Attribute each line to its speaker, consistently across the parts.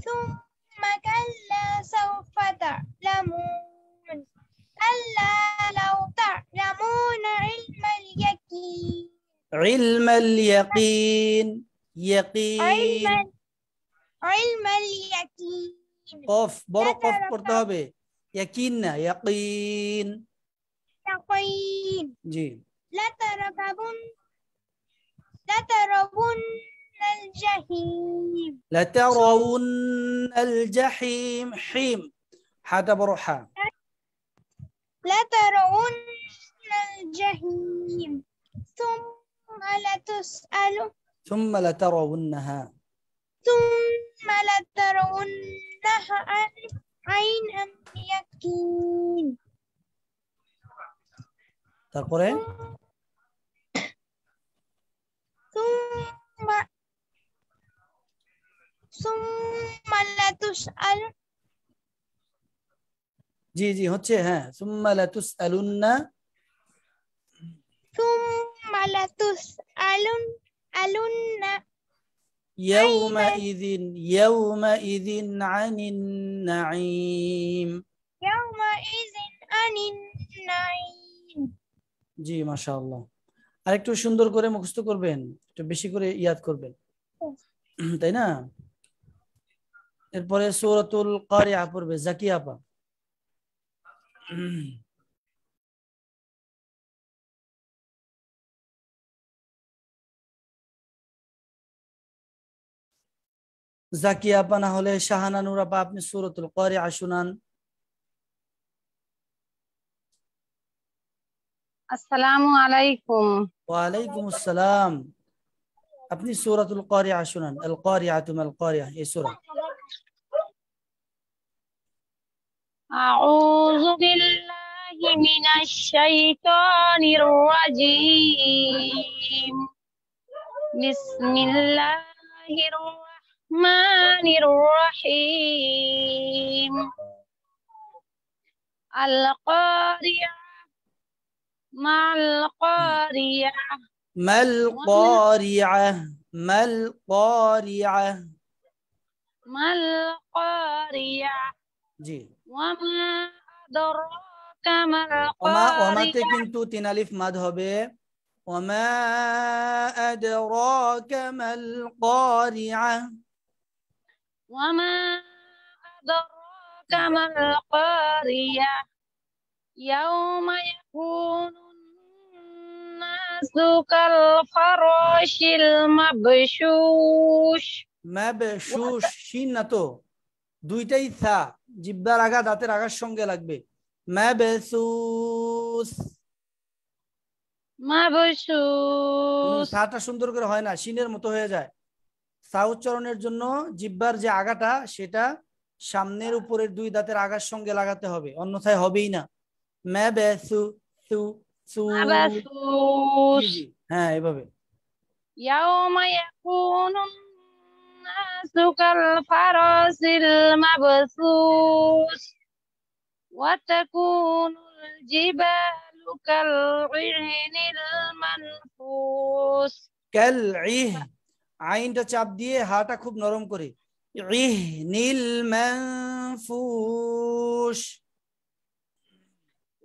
Speaker 1: ثم كلا سوف تعلمون كلا لو تعلمون علم اليقين
Speaker 2: علم اليقين يقين
Speaker 1: علم اليقين
Speaker 2: قف বড় কফ পড়তে হবে ইয়াকিন না ইয়াকিন
Speaker 1: يقين
Speaker 2: জি
Speaker 1: لترون الجحيم
Speaker 2: لترون الجحيم حيم حاجة بروحها
Speaker 1: لترون الجحيم ثم لتسألن
Speaker 2: ثم لترونها
Speaker 1: عين اليقين
Speaker 2: তারপরে
Speaker 1: ثم لتسألن
Speaker 2: জি জি হচ্ছে হ্যাঁ ثم لتسألن
Speaker 1: ثم لتسألن
Speaker 2: يومئذ يومئذ عن النعيم
Speaker 1: يومئذ عن النعيم
Speaker 2: জি মাশাআল্লাহ আরেকটু সুন্দর করে মুখস্থ করবেন একটু বেশি করে ইয়াদ করবেন তাই না এরপরে সূরাতুল কারিয়া পড়বে জাকিয়া আপা জাকিয়া আপা না হলে শাহানা নূর আপা আপনি সূরাতুল কারিয়া শুনান
Speaker 3: আসসালামু আলাইকুম
Speaker 2: ওয়া আলাইকুম আসসালাম আপনি সূরাতুল কারিয়া শুনান আল কারিয়াতু মাল কারিয়া এই সূরা
Speaker 3: আউযু বিল্লাহি মিনাশ শাইতানির রাজীম বিসমিল্লাহির রাহমানির রহিম আল কারিয়া মাল কারিয়া
Speaker 2: মাল কারিয়া মাল কারিয়া
Speaker 3: মাল কারিয়া
Speaker 2: জি
Speaker 3: ওয়ামা আদরাকা মাল
Speaker 2: ওমাতে
Speaker 3: কারিয়া
Speaker 2: কিন্তু তিন আলিফ মাদ হবে ওমা আদরাকা মাল কারিয়া
Speaker 3: وما أدراك ما القارية يوم يكون الناس كالفراش المبثوث
Speaker 2: মাবশুশ শিন না তো দুইটাই থা জিহ্বার আগা দাঁতের আগার সঙ্গে লাগবে মাবসুস
Speaker 3: مبثوث
Speaker 2: থাটা সুন্দর করে হয় না শিনের মতো হয়ে যায় সা উচ্চারণের জন্য জিহ্বার যে আগাটা সেটা সামনের উপরের দুই দাঁতের আগার সঙ্গে লাগাতে হবে অন্যথায় হবেই না মাবসু সু সু
Speaker 3: مبثوث
Speaker 2: জি হ্যাঁ এভাবে
Speaker 3: يوم يكون الناس كالفراش المبثوث وتكون الجبال كالعهن المنفوش
Speaker 2: কাল ইহ আইনটা চাপ দিয়ে হাটা খুব নরম করে ইহ নীল মানফুশ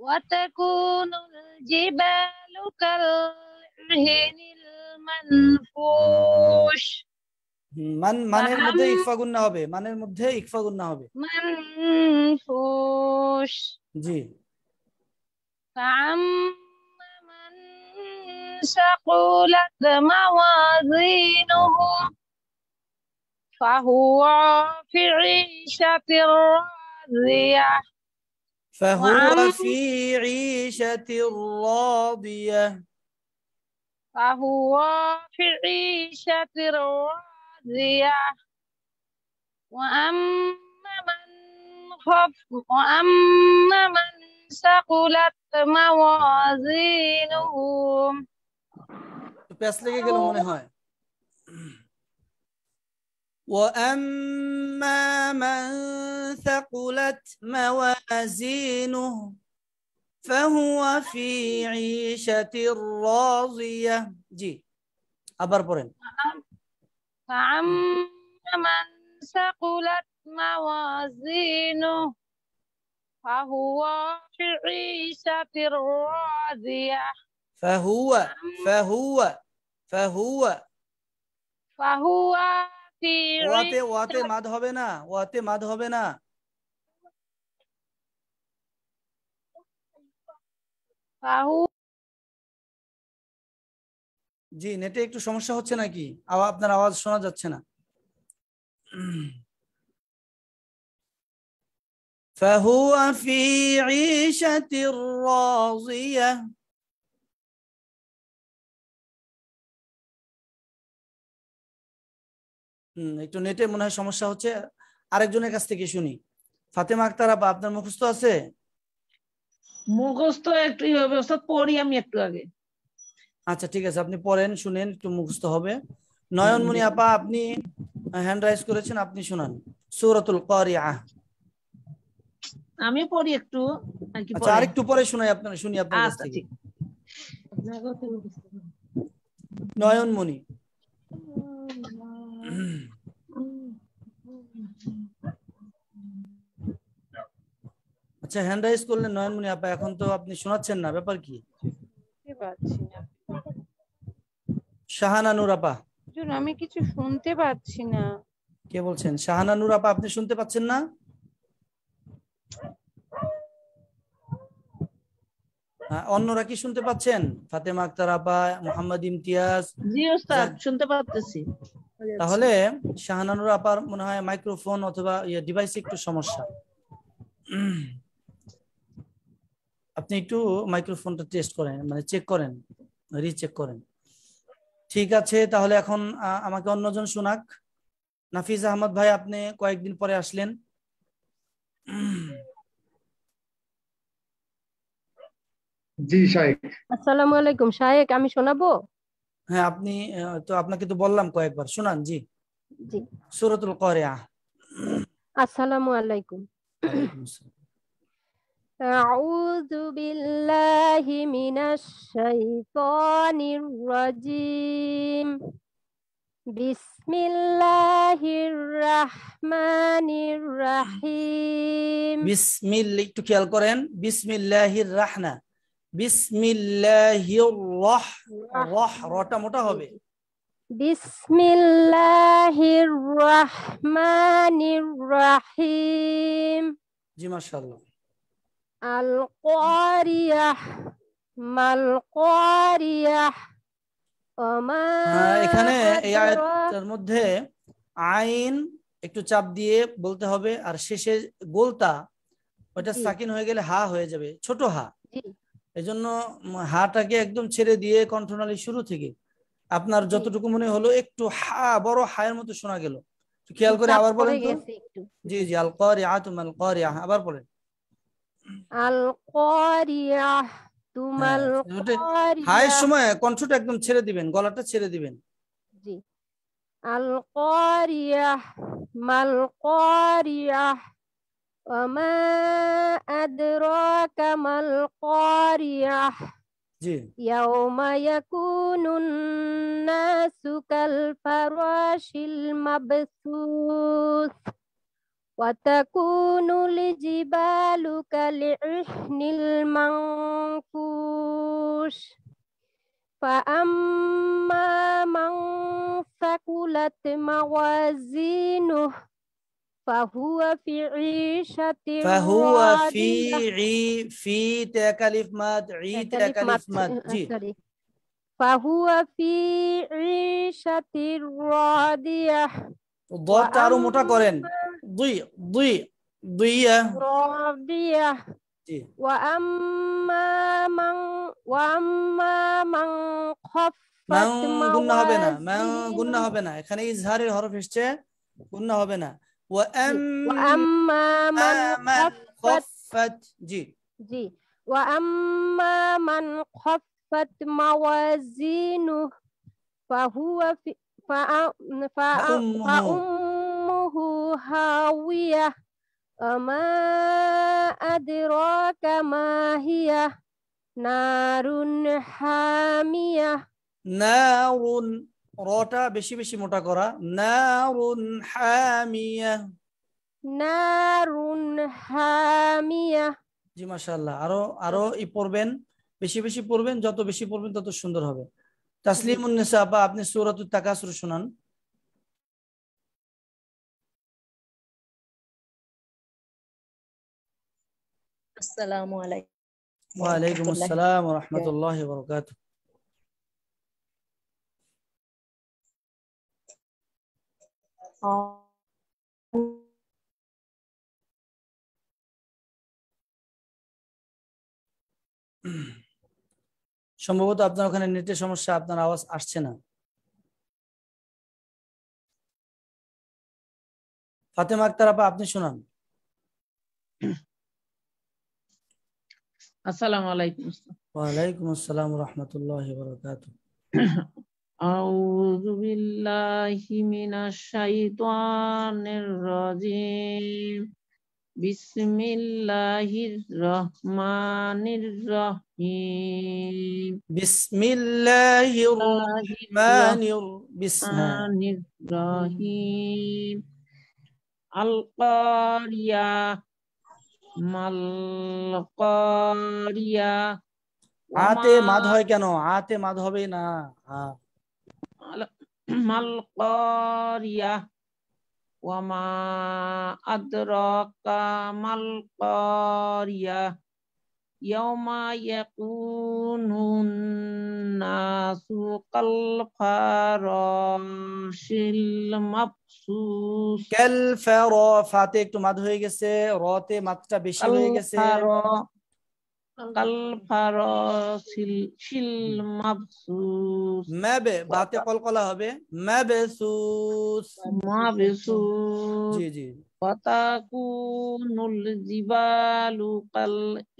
Speaker 3: وتكون الجبال كالعهن المنفوش
Speaker 2: মানের মধ্যে ইকফা গুন্না হবে মানের মধ্যে ইকফা গুন্না হবে
Speaker 3: منفوش
Speaker 2: জি
Speaker 3: فأما من ثقلت موازينه فهو في عيشة راضية
Speaker 2: فهو في عيشة راضية
Speaker 3: فهو في عيشة راضية وأما من ثقلت موازينه
Speaker 2: প্যাস লেগে গেল মনে হয় وأما من ثقلت موازينه فهو في عيشة راضية জি আবার পড়েন
Speaker 3: فأما من ثقلت موازينه فهو في عيشة راضية
Speaker 2: فهو فهو فهو
Speaker 3: فهو في
Speaker 2: ওয়াতে
Speaker 3: عيشة
Speaker 2: মাদ হবে না, ওয়াতে মাদ হবে না।
Speaker 3: فهو
Speaker 2: জি, নেটে একটু সমস্যা হচ্ছে নাকি? আপনার আওয়াজ শোনা যাচ্ছে না। فهو في عيشة راضية। একটু নেটে মনে হয় সমস্যা হচ্ছে, আরেকজনের কাছ থেকে শুনি। ফাতেমা আক্তার আপা, আপনার মুখস্থ আছে?
Speaker 4: মুখস্থ একটু ব্যবস্থা পড়ি আমি একটু আগে।
Speaker 2: আচ্ছা ঠিক আছে, আপনি পড়েন, শুনেন, একটু মুখস্থ হবে। নয়নমণি আপা, আপনি হ্যান্ড রাইজ করেছেন, আপনি শুনান সূরাতুল কারিআহ।
Speaker 4: আমি পড়ি একটু আর কি
Speaker 2: আচ্ছা,
Speaker 4: পড়ে।
Speaker 2: আরেকটু পরে শুনাই, আপনার শুনি আপনার কাছ
Speaker 4: আচ্ছা
Speaker 2: থেকে।
Speaker 4: ঠিক।
Speaker 2: নয়নমণি। আচ্ছা, হ্যান্ড রাইজ করলেন নয়নমণি আপা, এখন তো আপনি শোনাচ্ছেন না, ব্যাপার কি? শাহানা নূর আপা।
Speaker 3: আমি কিছু শুনতে পাচ্ছি না।
Speaker 2: কে বলছেন? শাহানা নূর আপা, আপনি শুনতে পাচ্ছেন না? অন্যরা কি শুনতে পাচ্ছেন? ফাতেমা আক্তার আপা, মোহাম্মদ ইমতিয়াজ।
Speaker 4: জি ওস্তাদ, শুনতে পাচ্ছি।
Speaker 2: তাহলে শাহানানুর আপার মনে হয় মাইক্রোফোন অথবা ডিভাইসে একটু সমস্যা। আপনি একটু মাইক্রোফোনটা টেস্ট করেন, মানে চেক করেন, রিচেক করেন। ঠিক আছে, তাহলে এখন আমাকে অন্যজন শোনাক। নাফিজ আহমদ ভাই, আপনি কয়েকদিন পরে আসলেন।
Speaker 5: জি শাইখ।
Speaker 6: আসসালামু আলাইকুম শাইখ, আমি শোনাবো?
Speaker 2: হ্যাঁ, আপনি তো, আপনাকে তো বললাম কয়েকবার, শোনান। জি
Speaker 6: জি,
Speaker 2: সূরাতুল কারিআহ।
Speaker 6: আসসালামু আলাইকুম।
Speaker 2: ওয়ালাইকুম আসসালাম।
Speaker 6: আউযু বিল্লাহি মিনাশ শাইতানির রাজিম। বিসমিল্লাহির রাহমানির রাহিম।
Speaker 2: বিসমিল্লাহ, একটু খেয়াল করেন, বিসমিল্লাহির রাহনা, বিসমিল্লাহির রাহ, রাহ রটা মোটা হবে।
Speaker 6: বিসমিল্লাহির রাহমানির রাহিম।
Speaker 2: জি মাশাআল্লাহ।
Speaker 6: আল কারিয়াহ মাল কারিয়াহ ওমা
Speaker 2: এখানে এই আয়াতের মধ্যে আইন একটু চাপ দিয়ে বলতে হবে, আর শেষে গোলতা ওটা সাকিন হয়ে গেলে হা হয়ে যাবে, ছোট হা। এজন্য হাটাকে একদম ছেড়ে দিয়ে কণ্ঠনালী শুরু থেকে আপনার যতটুকু মনে হলো একটু হা, বড় হায়ের মতো শোনা গেল, খেয়াল করে আবার বলেন তো। জি জি, আল কারিআতু মাল কারিআহ, আবার বলেন।
Speaker 6: আল কারিয়াহ তুমাল কারিয়াহ।
Speaker 2: হায়ের সময় কণ্ঠটা একদম ছেড়ে দিবেন, গলাটা ছেড়ে দিবেন।
Speaker 6: জি, আল কারিয়াহ মাল কারিয়াহ ওমা আদরাকা মাল কারিয়াহ।
Speaker 2: জি,
Speaker 6: ইয়াউমা ইয়াকুনুন নাসু কাল ফারাশিল মাবসুস ওয়া তাকুনুল জিবালু কাল ইহনিল মানফুশ। فأما من ثقلت موازينه فهو في عيشة
Speaker 2: فهو في
Speaker 6: راضية.
Speaker 2: في تكاليف ماد، عي تكاليف ماد. জি,
Speaker 6: فهو في عيشة راضية.
Speaker 2: দরটা আরো মোটা করেন, দুই দুই দুইয়া।
Speaker 6: راضية.
Speaker 2: জি,
Speaker 6: وأما من
Speaker 2: মান
Speaker 6: خفت
Speaker 2: গুন্না হবে না, মান গুন্না
Speaker 6: موازينه.
Speaker 2: হবে না, এখানে ইজহারের হরফ এসেছে, গুন্না হবে না।
Speaker 6: وأما من
Speaker 2: من
Speaker 6: خفت.
Speaker 2: خفت. জি
Speaker 6: জি, وأما من خفت موازينه فهو في
Speaker 2: فأمه.
Speaker 6: فأمه هاوية وما أدراك ما هي نار حامية.
Speaker 2: নারুন, রটা বেশি বেশি মোটা করা, নারুন হামিয়া।
Speaker 6: নারুন হামিয়া।
Speaker 2: জি মাশাআল্লাহ, আরো আরো পড়বেন, বেশি বেশি পড়বেন, যত বেশি পড়বেন তত সুন্দর হবে। তাসলিমুন নিসা আপা, আপনি সূরাতুত তাকাসুর শুনান।
Speaker 7: আসসালামু আলাইকুম
Speaker 2: ওয়া আলাইকুম আসসালাম ওয়া রাহমাতুল্লাহি ওয়া বারাকাতুহু। সম্ভবত আপনার ওখানে নেটের সমস্যা, আপনার আওয়াজ আসছে না। ফাতেমা আক্তার আপা, আপনি শুনান।
Speaker 4: আসসালামু আলাইকুম।
Speaker 2: ওয়া আলাইকুম আসসালাম ওয়া রাহমাতুল্লাহি ওয়া বারাকাতুহু।
Speaker 4: আউযু বিল্লাহি মিনাশ শাইতানির রাজিম। বিসমিল্লাহির রহমানির রহিম।
Speaker 2: বিসমিল্লাহির রহমানির
Speaker 4: রহিম। আল কারিয়া মাল কারিয়া।
Speaker 2: আতে মাদ হয় কেন? আতে মাদ হবে না।
Speaker 4: মাল কারিয়া ওয়ামা আদরাকা মাল কারিয়া। ইয়াউমা ইয়াকুনুন নাসু কাল ফারাশিল মাবসুস।
Speaker 2: কাল ফারা, ফাতে একটু মাদ হয়ে গেছে, রতে মাদটা বেশি হয়ে গেছে।
Speaker 4: কাল ফারাশিল মাবসুস।
Speaker 2: মাবে, বাতে কলকলা হবে, মাবসুস।
Speaker 4: মাবসুস।
Speaker 2: জি জি।
Speaker 4: ফাতাকুনুল জিবালু কাল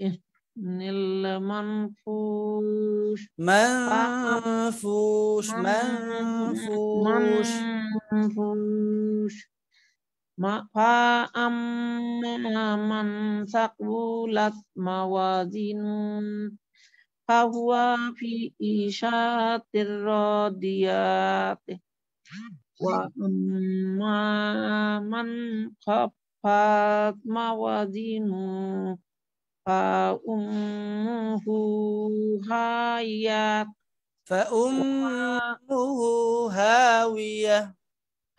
Speaker 4: ইহনিল মানফুশ।
Speaker 2: মানফুশ মানফুশ।
Speaker 4: মানফুশ। فأما من ثقلت موازينه فهو في عيشة راضية. وأما من خفت موازينه فأمه هاوية.
Speaker 2: فأمه هاوية.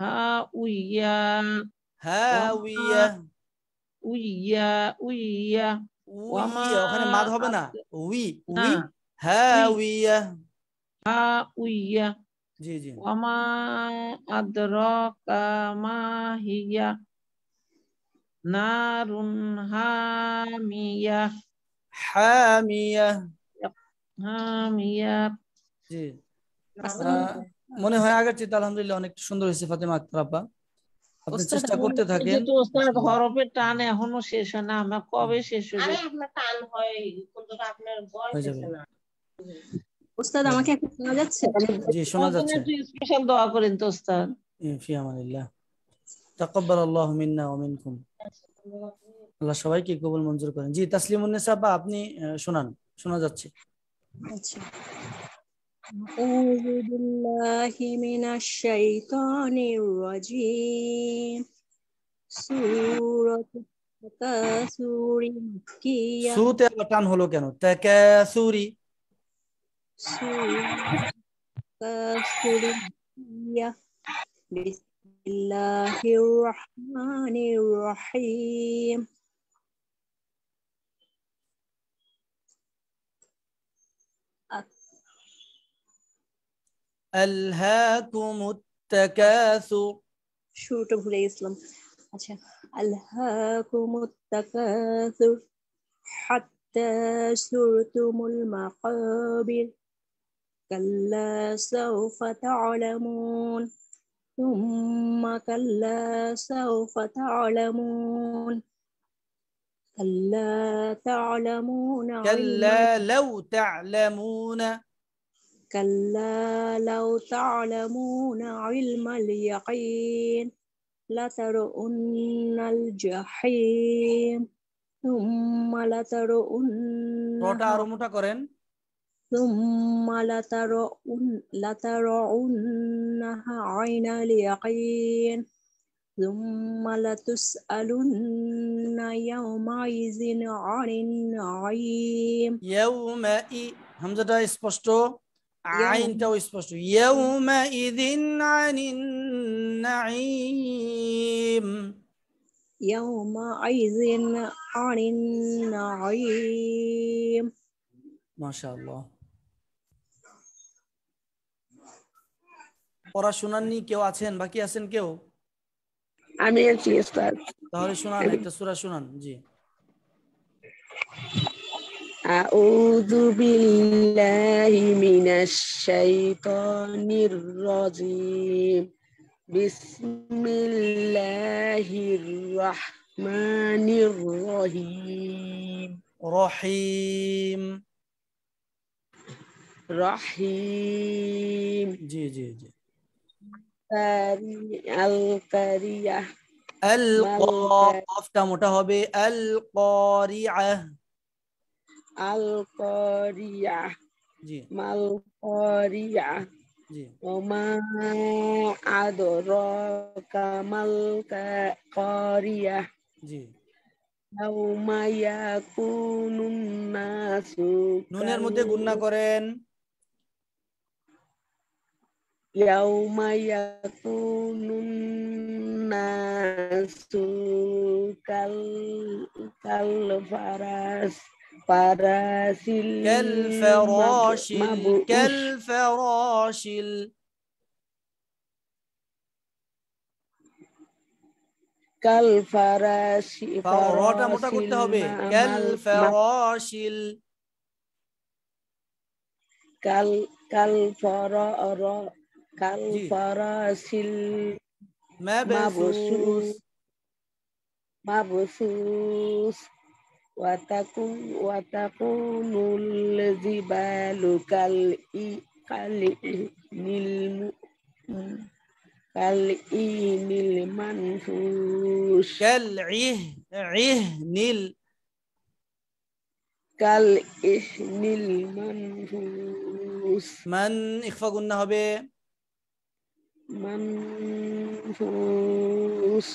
Speaker 4: هاوية.
Speaker 2: هاوية
Speaker 4: উইয়া
Speaker 2: ওখানে মাদ হবে না, উই উই।
Speaker 4: না,
Speaker 2: হাওয়া।
Speaker 4: উইয়া।
Speaker 2: জি জি।
Speaker 4: ওয়ামা আদরাকা মা হিয়া নারুন হামিয়া।
Speaker 2: হামিয়া।
Speaker 4: হামিয়া।
Speaker 2: জি। মনে হয় আগের চেয়ে আলহামদুলিল্লাহ অনেক সুন্দর হয়েছে ফাতেমা আক্তার আপা, আপনি চেষ্টা করতে থাকেন।
Speaker 4: হরফের টান এখনো শেষ হয় না, আমার কবে শেষ হবে? টান হয় কিন্তু আপনার
Speaker 2: হয়ে যাবে।
Speaker 7: ওস্তাদ আমাকে এখন শোনা যাচ্ছে?
Speaker 2: জি শোনা যাচ্ছে।
Speaker 4: স্পেশাল দোয়া করেন তো ওস্তাদ।
Speaker 2: ফি আমানিল্লাহ। তাকাব্বালাল্লাহু মিন্না ওয়া মিনকুম। আল্লাহ সবাইকে কবুল মঞ্জুর করেন। জি তাসলিমুন নিসা আপা, আপনি শোনান, শোনা যাচ্ছে।
Speaker 7: আচ্ছা। আউযু বিল্লাহি মিনাশ শাইতানির রাজিম। সূরাতুত তাকাসুরি মাক্কিয়া।
Speaker 2: সুতে আবার টান হলো কেন? তাকাসুরি।
Speaker 7: সূরাতুত তাকাসুরি মাক্কিয়া। বিসমিল্লাহির রহমানির রহিম।
Speaker 2: আলহাকুমুত তাকাসুর।
Speaker 7: শুরুটা ভুলে গেছিলাম। আচ্ছা, আলহাকুমুত তাকাসুর হাত্তা যুরতুমুল মাকাবির কাল্লা সাওফা তা'লামুন সুম্মা কাল্লা সাওফা তা'লামুন কাল্লা তা'লামুনা
Speaker 2: কাল্লা লাউ তা'লামুনা।
Speaker 7: কাল্লা লাউ তা'লামুনা ইলমাল ইয়াকিন লাতারউন্নাল জাহিম সুম্মা লাতারউন্নাহা।
Speaker 2: রটা আরো মোটা করেন।
Speaker 7: ثم لترونها عين اليقين ثم لتسألن يومئذ عن النعيم
Speaker 2: হামজাটা স্পষ্ট আইনটাও স্পষ্ট ইয়াউমাইযিন আনিন নাঈম
Speaker 7: يومئذ عن النعيم
Speaker 2: মাশাআল্লাহ পড়া শোনাননি কেউ আছেন বাকি আছেন কেউ
Speaker 8: আমি আছি উস্তাদ
Speaker 2: তাহলে শোনান একটা সূরা শোনান জি
Speaker 8: আউযু বিল্লাহি মিনাশ শাইতানির রাজীম বিসমিল্লাহির রাহমানির রহিম
Speaker 2: রহিম
Speaker 8: রহিম
Speaker 2: জি জি জি
Speaker 8: আল কারিয়া
Speaker 2: আল কফটা মোটা হবে আল কারিআহ
Speaker 8: আল কারিয়া
Speaker 2: জি
Speaker 8: মাল কারিয়া
Speaker 2: জি
Speaker 8: ওমা আদরাকা মাল কারিয়া
Speaker 2: জি
Speaker 8: ইয়াউমা ইয়াকুনুন নাসু
Speaker 2: নুনের মধ্যে গুণনা করেন
Speaker 8: ইয়াউমা ইয়াকুনুন নাসু কাল ফরাশিল
Speaker 2: كالفراشل রটা মোটা করতে হবে
Speaker 8: كالفراشل مبثوث وتكون الجبال كالعهن المنفوش كالعهن المنفوش
Speaker 2: মান ইখফা গুন্না হবে
Speaker 8: منفوس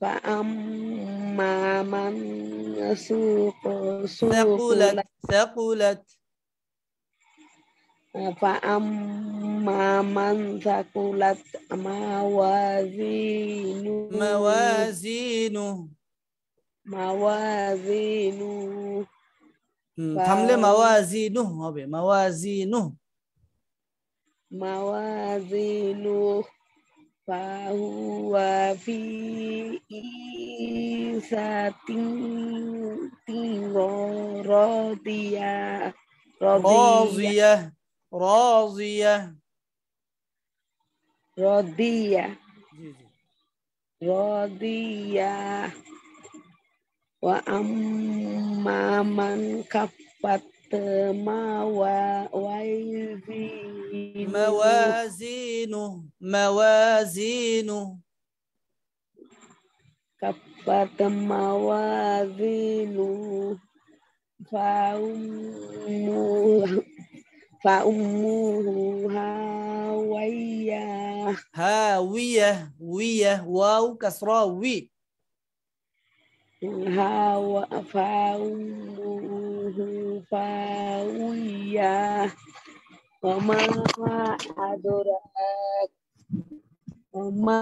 Speaker 8: فأما من
Speaker 2: ثقلت
Speaker 8: فأما من ثقلت موازينه
Speaker 2: থামলে মাওয়াজিনুহ হবে
Speaker 8: موازينه فهو في عيشة راضية وأما من كفت
Speaker 2: موازينه
Speaker 8: كفت موازينه فأمه
Speaker 2: هاوية واو كسرة وي
Speaker 8: فأمه فاوية وما أدراك ما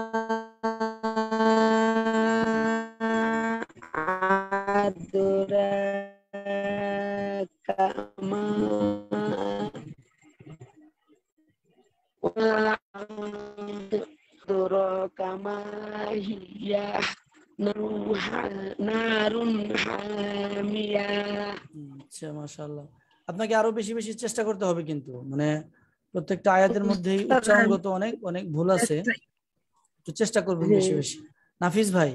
Speaker 8: أدراك ما هي নারুন হামিয়া।
Speaker 2: আচ্ছা মাশাআল্লাহ, আপনাকে আরো বেশি বেশি চেষ্টা করতে হবে, কিন্তু মানে প্রত্যেকটা আয়াতের মধ্যেই উচ্চারণগত অনেক অনেক ভুল আছে, একটু চেষ্টা করবেন বেশি বেশি। নাফিস ভাই।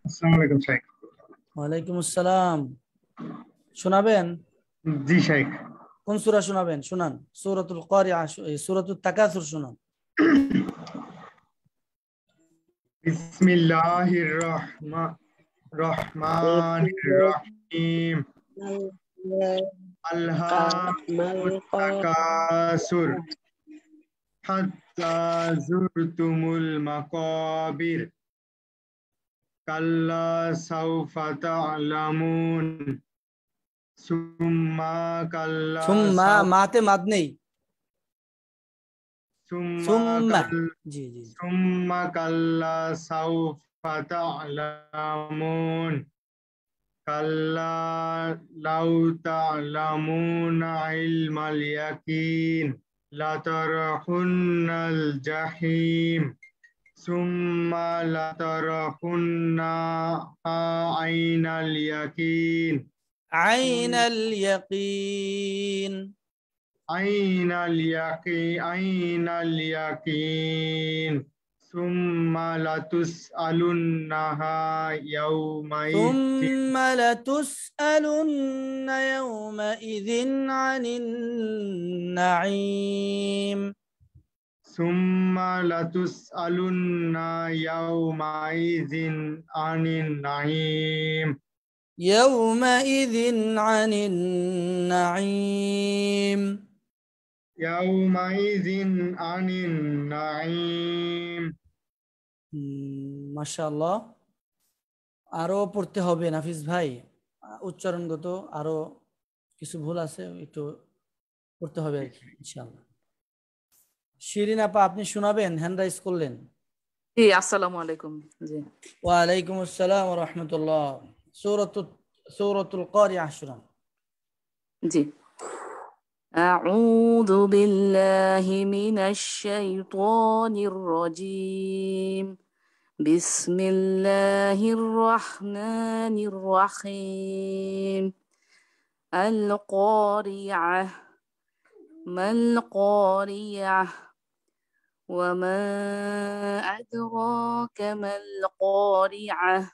Speaker 5: আসসালামু আলাইকুম শাইখ।
Speaker 2: ওয়ালাইকুম আসসালাম। শোনাবেন?
Speaker 5: জি শাইখ।
Speaker 2: কোন সূরা শোনাবেন? শোনান। সূরাতুল কারিআ, সূরাতুত তাকাসুর শোনান।
Speaker 5: বিসমিল্লাহির রহমানির রহিম। ميم ألهاكم التكاثر حتى زرتم المقابر كلا سوف تعلمون ثم كلا
Speaker 2: সুম্মা মাতে মাদ নেই
Speaker 5: ثم
Speaker 2: জি জি
Speaker 5: ثم كلا سوف تعلمون كلا لو تعلمون علم اليقين لترون الجحيم ثم لترونها عين اليقين
Speaker 2: عين اليقين
Speaker 5: عين اليقين ثم لتسألنها يومئذ
Speaker 2: ثم لتسألن يومئذ عن النعيم
Speaker 5: ثم لتسألن يومئذ عن النعيم
Speaker 2: يومئذ عن النعيم
Speaker 5: يومئذ عن النعيم
Speaker 2: মাশাআল্লাহ আরো পড়তে হবে নাফিস ভাই উচ্চারণগত আরো কিছু ভুল আছে একটু পড়তে হবে আর কি ইনশাআল্লাহ শিরিন আপা আপনি শোনাবেন হ্যান্ড রাইজ করলেন
Speaker 9: জি আসসালামু আলাইকুম জি
Speaker 2: ওয়া আলাইকুম আসসালাম ওয়া রাহমাতুল্লাহ সূরাতুল কারিআহ শুনান
Speaker 9: জি أعوذ بالله من الشيطان الرجيم بسم الله الرحمن الرحيم القارعة ما القارعة وما أدراك ما القارعة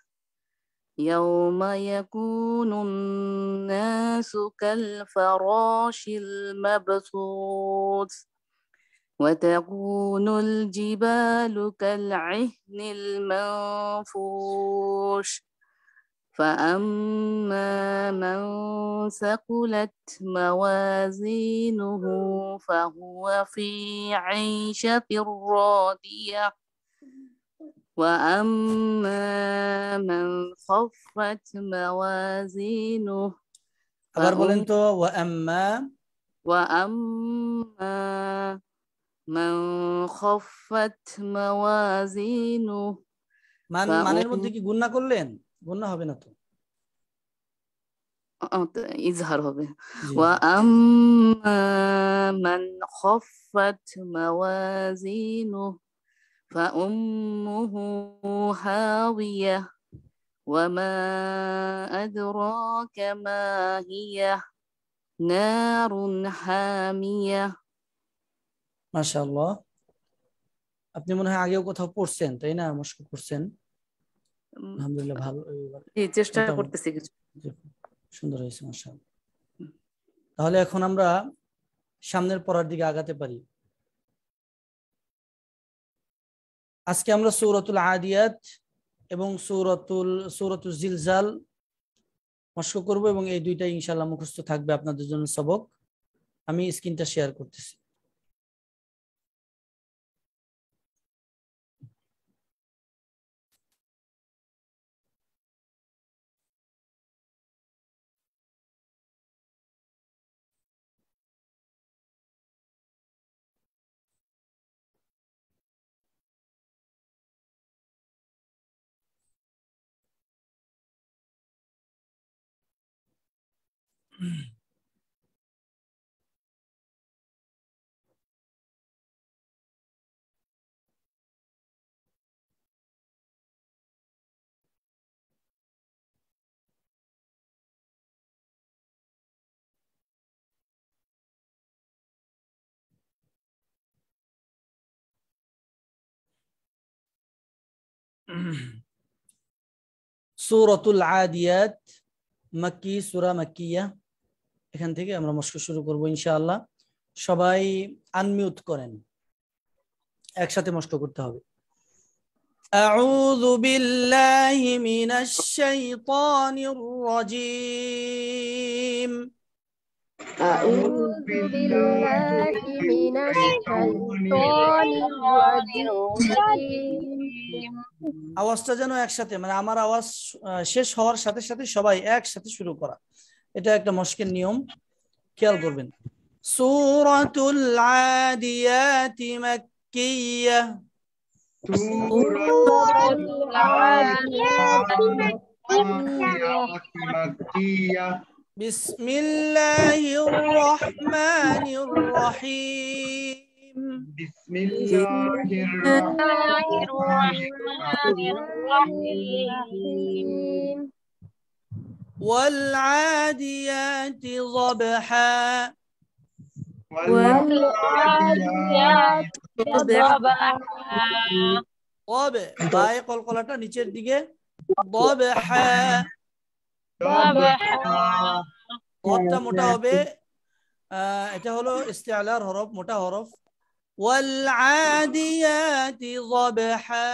Speaker 9: يوم يكون الناس كالفراش المبثوث وتكون الجبال كالعهن المنفوش فأما من ثقلت موازينه فهو في عيشة راضية وأما من خفت موازينه
Speaker 2: আবার বলেন তো
Speaker 9: وأما من خفت موازينه
Speaker 2: মানের মধ্যে কি গুণনা করলেন গুণনা হবে না তো
Speaker 9: ইজহার হবে وأما من خفت موازينه فأمه هاوية وما أدراك ما هي نار حامية
Speaker 2: মাশাআল্লাহ আপনি মনে হয় আগেও কোথাও পড়ছেন তাই না মস্ক করছেন আলহামদুলিল্লাহ ভালো
Speaker 9: চেষ্টা করতেছি কিছু
Speaker 2: সুন্দর হয়েছে মাশাআল্লাহ তাহলে এখন আমরা সামনের পড়ার দিকে আগাতে পারি আজকে আমরা সূরাতুল আদিয়াত এবং সূরাতুল জিলজাল মস্ক করব এবং এই দুইটা ইনশাআল্লাহ মুখস্থ থাকবে আপনাদের জন্য সবক আমি স্ক্রিনটা শেয়ার করতেছি সূরাতুল আদিয়াত মাক্কি সূরা মাক্কিয়া এখান থেকে আমরা মস্ক শুরু করব ইনশাআল্লাহ সবাই আনমিউট করেন একসাথে মস্ক করতে হবে أعوذ بالله من الشيطان الرجيم
Speaker 6: أعوذ بالله من الشيطان الرجيم
Speaker 2: আওয়াজটা যেন একসাথে, মানে আমার আওয়াজ শেষ হওয়ার সাথে সাথে সবাই একসাথে শুরু করা, এটা একটা মুশকিল নিয়ম, খেয়াল করবেন। সূরাতুল আদিয়াতি মাক্কিয়্যাহ। বিসমিল্লাহির রহমানির রহিম। والعاديات ضبحا বায়ে কলকলাটা নিচের দিকে, ضبحا ضبটা মোটা হবে, এটা হলো ইস্তিআলার হরফ, মোটা হরফ। والعاديات ضبحا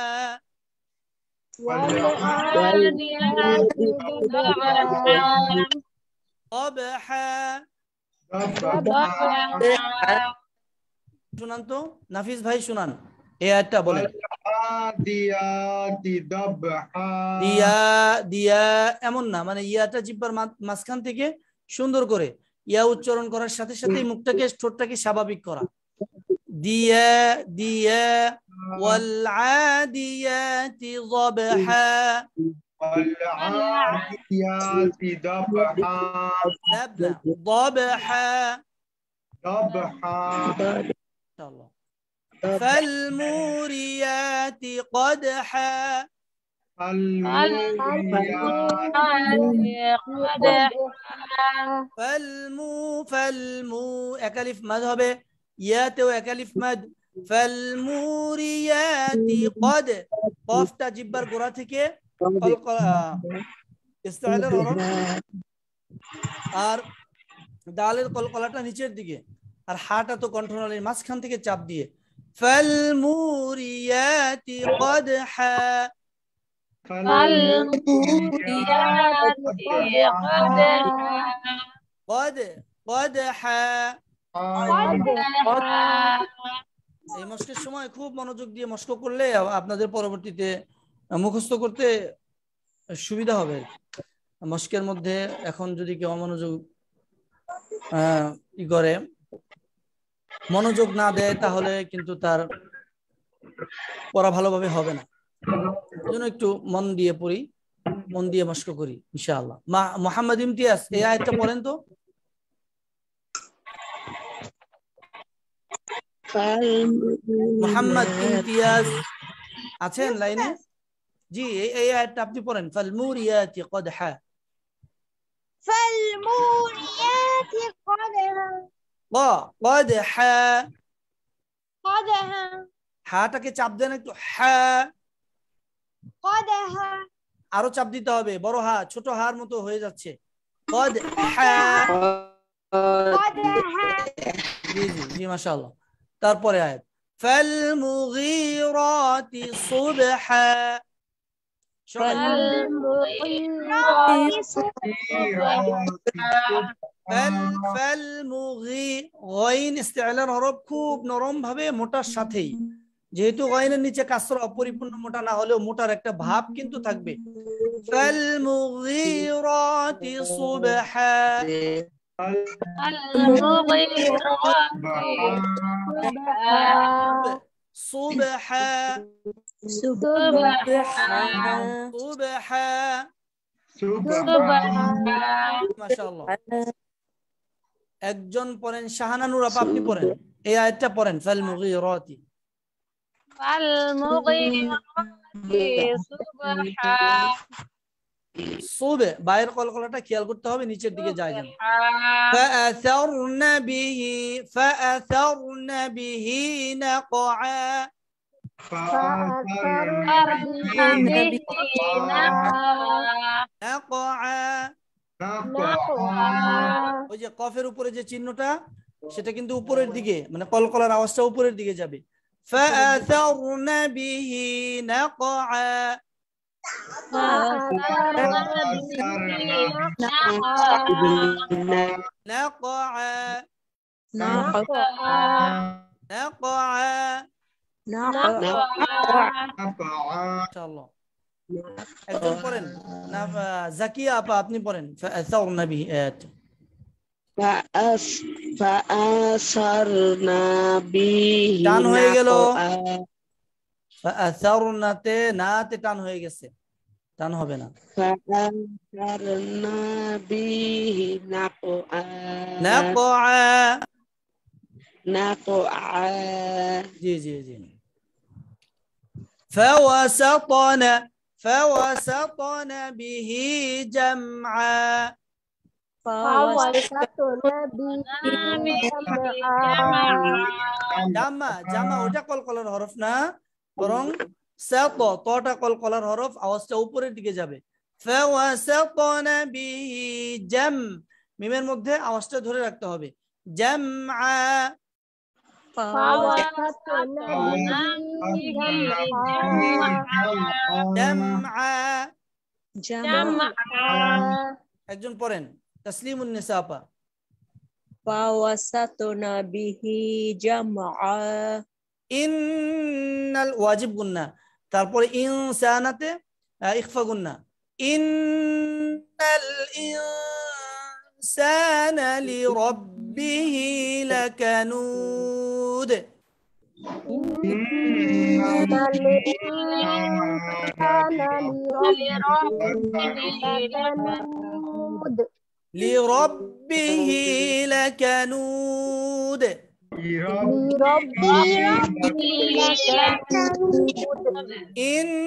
Speaker 2: শুনান তো, নাফিস ভাই শুনান, এই আয়াতটা বলেন। দিয়া দিয়া এমন না, মানে ইয়াটা জিহ্বার মাঝখান থেকে সুন্দর করে ইয়া উচ্চারণ করার সাথে সাথে মুখটাকে, ঠোঁটটাকে স্বাভাবিক করা। দিয়া দিয়া والعاديات ضبحا
Speaker 5: والعاديات ضبحا
Speaker 2: ضبحا
Speaker 5: ضبحا
Speaker 2: فالموريات قدحا فالمو একালিফ মাদ হবে, ইয়াতেও একালিফ মাদ। ফালমুরিয়াতি কদ, কফটা জিহ্বার গোড়া থেকে ইস্তিআলার হরফ, আর দালের কলকলাটা নিচের দিকে, আর হাটা তো কণ্ঠনালীর মাঝখান থেকে চাপ দিয়ে। ফালমুরিয়াতি কদহা কদহা। এই মস্কের সময় খুব মনোযোগ দিয়ে মস্ক করলে আপনাদের পরবর্তীতে মুখস্থ করতে সুবিধা হবে। মস্কের মধ্যে এখন যদি কেউ মনোযোগ করে, মনোযোগ না দেয়, তাহলে কিন্তু তার পড়া ভালোভাবে হবে না। এজন্য একটু মন দিয়ে পড়ি, মন দিয়ে মস্ক করি ইনশাআল্লাহ। মোহাম্মদ ইমতিয়াজ, এই আয়াতটা পড়েন তো। মোহাম্মদ ইমতিয়াজ আছেন লাইনে? জি, এই আয়াতটা আপনি পড়েন। ফালমুরিয়াতি কদহা।
Speaker 1: ফালমুরিয়াতি কদহা
Speaker 2: কদহা।
Speaker 1: কদহা
Speaker 2: হাটাকে চাপ দেন একটু, হা।
Speaker 1: কদহা
Speaker 2: আরো চাপ দিতে হবে, বড় হা ছোট হার মতো হয়ে যাচ্ছে। কদহা।
Speaker 1: কদহা
Speaker 2: জি জি জি, মাশাআল্লাহ। তারপরে আয়াত ফালমুগীরাতি সুবহা। গাইন ইস্তিআলার হরফ খুব নরম ভাবে মোটার সাথেই, যেহেতু গাইনের নিচে কাসরা অপরিপূর্ণ মোটা না হলেও মোটার একটা ভাব কিন্তু থাকবে। ফালমুগীরাতি সুবহা। সুবহা মাশাআল্লাহ। একজন পড়েন, শাহানা নূর আপা আপনি পড়েন, এই আয়াতটা পড়েন। ফালমুগীরাতি সুবে, বাইরের কলকলাটা খেয়াল করতে হবে, নিচের দিকে যায় যেন। فأثرن به نقعا। ওই যে কফের উপরে যে চিহ্নটা, সেটা কিন্তু উপরের দিকে, মানে কলকলার আওয়াজটা উপরের দিকে যাবে। فأثرن به نقعا نقعا ইনশাআল্লাহ একজন পড়েন না জাকিয়া আপা আপনি পড়েন فأثرن به
Speaker 8: فأثرنا به
Speaker 2: টান হয়ে গেল
Speaker 8: نقعا
Speaker 2: فأثرنا তে নাতে টান হয়ে গেছে টান হবে না
Speaker 8: فأثرنا به نقعا
Speaker 2: نقعا
Speaker 8: نقعا
Speaker 2: জি জি জি فوسطن به جمعا জামা ওটা কলকলার হরফ না বরং সাত তটা কলকলার হরফ আওয়াজটা উপরের দিকে যাবে فوسطن به جم মিমের মধ্যে আওয়াজটা ধরে রাখতে হবে জামআ একজন পড়েন তাসলিমুন নিসা আপা
Speaker 7: فوسطنا به جمعا
Speaker 2: ইন্নাল ওয়াজিব গুন্না তারপরে ইনসানাতে ইখফা গুন্না ইন্নাল ইনসানা লিরাব্বিহি লাকানুদ لربه لكنود إن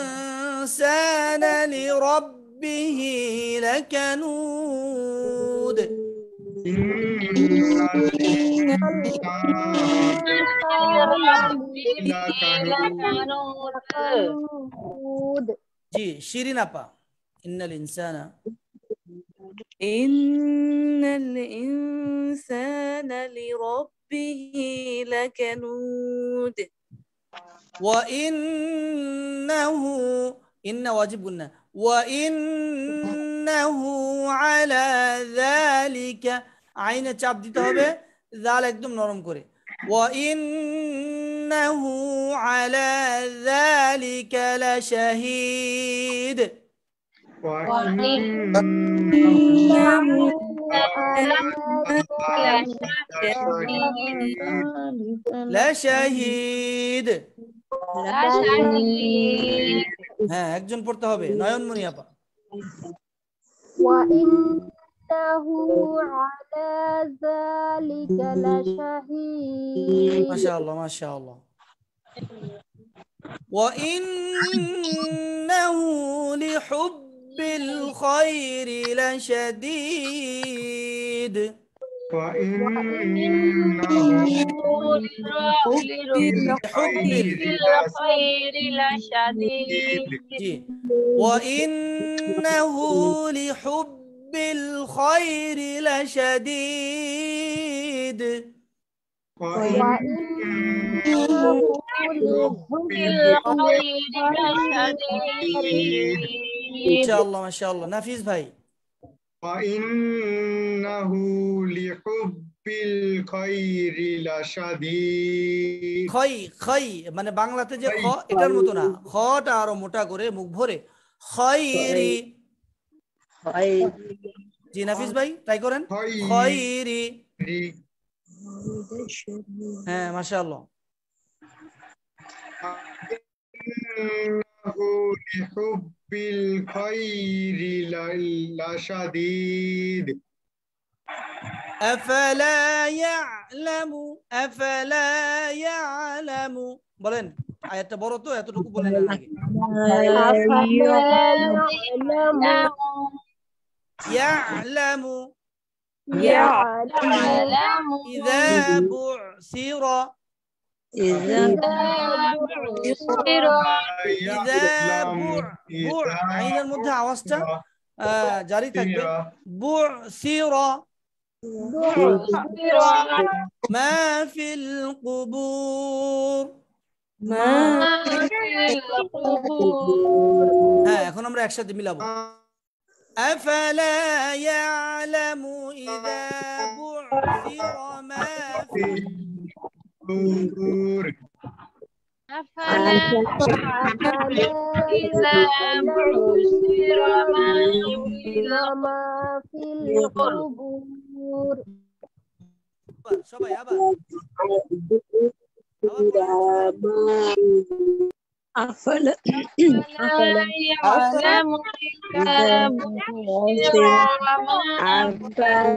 Speaker 2: الإنسان لربه لكنود जी शिरीन आपा إن الإنسان
Speaker 9: لربه لكنود
Speaker 2: وإنه إن واجب قلنا وإنه على ذلك عين চাপ দিতে হবে জাল একদম নরম করে وإنه على ذلك لشهيد لشهيد হ্যাঁ একজন পড়তে হবে নয়নমণি আপা
Speaker 6: وإنه على ذلك لشهيد
Speaker 2: ما شاء الله وإنه لحب الخير لشديد وإنه لحب الخير لشديد إن شاء الله ما شاء الله نافذ भाई
Speaker 5: وإنه لحب الخير لشديد
Speaker 2: খই মানে বাংলাতে যে খ এটার মতো না খটা আরো মোটা করে মুখ ভরে খয়রি জি নাফিস ভাই ট্রাই করেন খয়রি হ্যাঁ মাশাআল্লাহ
Speaker 5: لحب الخير لشديد
Speaker 2: أفلا يعلم বলেন আয়াতটা বড় তো এতটুকু বলেন না আগে يعلم إذا بعثر আইনের মধ্যে আওয়াজটা জারি থাকবে بعثر ما في القبور
Speaker 9: ما
Speaker 2: হ্যাঁ এখন আমরা একসাথে মিলাবো أفلا يعلم إذا بعثر ما في
Speaker 5: القبور
Speaker 3: أفلا إذا بعثر
Speaker 6: ما في القبور
Speaker 2: সবাই আবার
Speaker 7: أفلا
Speaker 3: يعلم إذا بعثر ما
Speaker 2: أفلا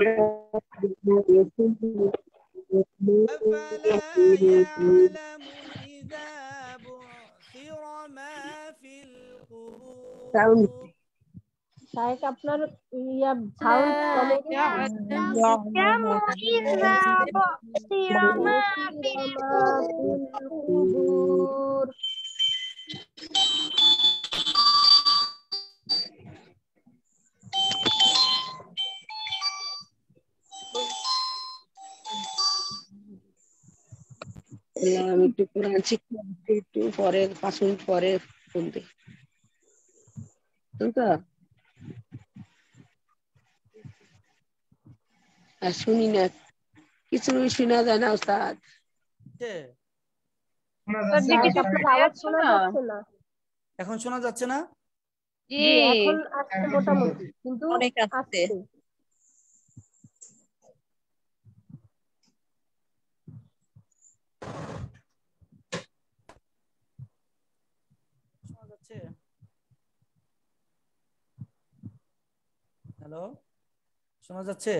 Speaker 2: يعلم إذا بعثر ما في القبور
Speaker 6: শায়েখ আপনার ইয়া সাউন্ড কমে
Speaker 1: إذا بعثر ما في
Speaker 6: القبور
Speaker 8: আমি একটু কোরআন শিখতে একটু পরে 5 মিনিট পরে ফোন দিই তো আর শুনি না কিছু শোনা যায় না ওস্তাদ
Speaker 6: আওয়াজ শোনা যাচ্ছে না
Speaker 2: এখন শোনা যাচ্ছে না
Speaker 3: জি
Speaker 6: এখন আসছে মোটামুটি কিন্তু
Speaker 7: অনেক আসছে
Speaker 2: শোনা যাচ্ছে হ্যালো শোনা যাচ্ছে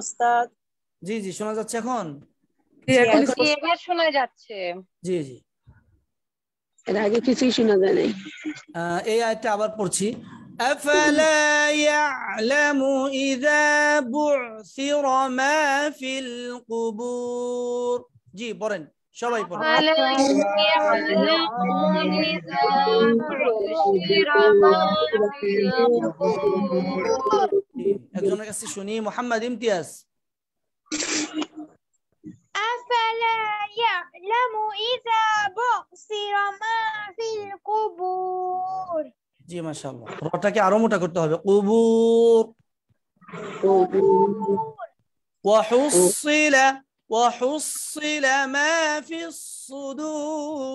Speaker 7: ওস্তাদ
Speaker 2: জি জি শোনা যাচ্ছে এখন
Speaker 3: এবার শোনা যাচ্ছে
Speaker 2: জি জি
Speaker 8: এর আগে কিছুই শোনা যায় নাই
Speaker 2: এই আয়াতটা আবার পড়ছি أفلا يعلم إذا بعثر ما في القبور জি পড়েন সবাই পড়েন
Speaker 3: أفلا يعلم إذا بعثر ما في القبور
Speaker 2: একজনের কাছে শুনি মোহাম্মদ ইমতিয়াজ
Speaker 1: أفلا يعلم إذا بعثر ما في القبور
Speaker 2: জি মাশাআল্লাহ রটাকে আরো মোটা করতে হবে কুবুর وحصل ما في الصدور